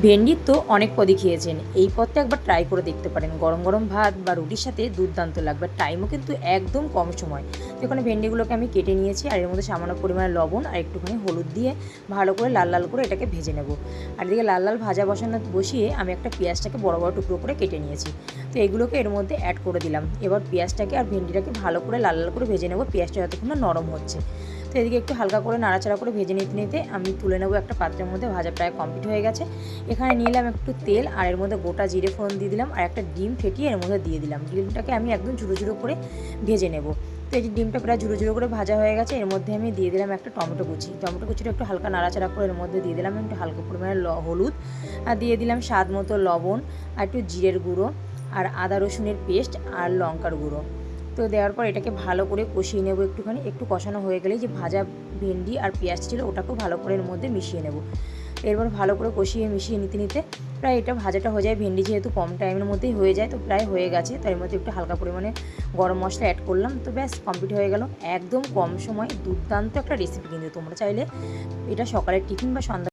ভেন্ডির তো অনেক পদই খেয়েছেন, এই পদটা একবার ট্রাই করে দেখতে পারেন। গরম গরম ভাত বা রুটির সাথে দুর্দান্ত লাগবে। টাইমও কিন্তু একদম কম সময়। তো এখানে ভেন্ডিগুলোকে আমি কেটে নিয়েছি, আর এর মধ্যে সামান্য পরিমাণে লবণ আর একটুখানি হলুদ দিয়ে ভালো করে লাল লাল করে এটাকে ভেজে নেব। আর এদিকে লাল লাল ভাজা বসিয়ে আমি একটা পেঁয়াজটাকে বড় বড় টুকরো করে কেটে নিয়েছি। তো এগুলোকে এর মধ্যে অ্যাড করে দিলাম। এবার পেঁয়াজটাকে আর ভেন্ডিটাকে ভালো করে লাল লাল করে ভেজে নেব, পেঁয়াজটা যতক্ষণ না নরম হচ্ছে। তো এদিকে একটু হালকা করে নাড়াচাড়া করে ভেজে নিতে নিতে আমি তুলে নেবো একটা পাত্রের মধ্যে। ভাজা প্রায় কমপ্লিট হয়ে গেছে। এখানে নিলাম একটু তেল, আর এর মধ্যে গোটা জিরে ফোড়ন দিয়ে দিলাম, আর একটা ডিম ফেটিয়ে এর মধ্যে দিয়ে দিলাম। ডিমটাকে আমি একদম ঝুরো ঝুরো করে ভেজে নেব। তো এই যে ডিমটা প্রায় ঝুরো ঝুরো করে ভাজা হয়ে গেছে, এর মধ্যে আমি দিয়ে দিলাম একটা টমেটো কুচিটা একটু হালকা নাড়াচাড়া করে এর মধ্যে দিয়ে দিলাম একটু হালকা পরিমাণে হলুদ, আর দিয়ে দিলাম স্বাদ মতো লবণ, আর একটু জিরের গুঁড়ো, আর আদা রসুনের পেস্ট, আর লঙ্কার গুঁড়ো। তো দেওয়ার পর এটাকে ভালো করে কষিয়ে নেব একটুখানি। একটু কষানো হয়ে গেলেই যে ভাজা ভেন্ডি আর পেঁয়াজ ছিল ওটাকেও ভালো করে এর মধ্যে মিশিয়ে নেব। এরপর ভালো করে মিশিয়ে নিতে নিতে প্রায় এটা ভাজাটা হয়ে যায়। ভেন্ডি যেহেতু কম টাইমের মধ্যেই হয়ে যায়, তো প্রায় হয়ে গেছে। তো এর মধ্যে একটু হালকা পরিমাণে গরম মশলা অ্যাড করলাম, তো ব্যাস কমপ্লিট হয়ে গেল। একদম কম সময় দুর্দান্ত একটা রেসিপি। কিন্তু তোমরা চাইলে এটা সকালের টিফিন বা সন্ধ্যা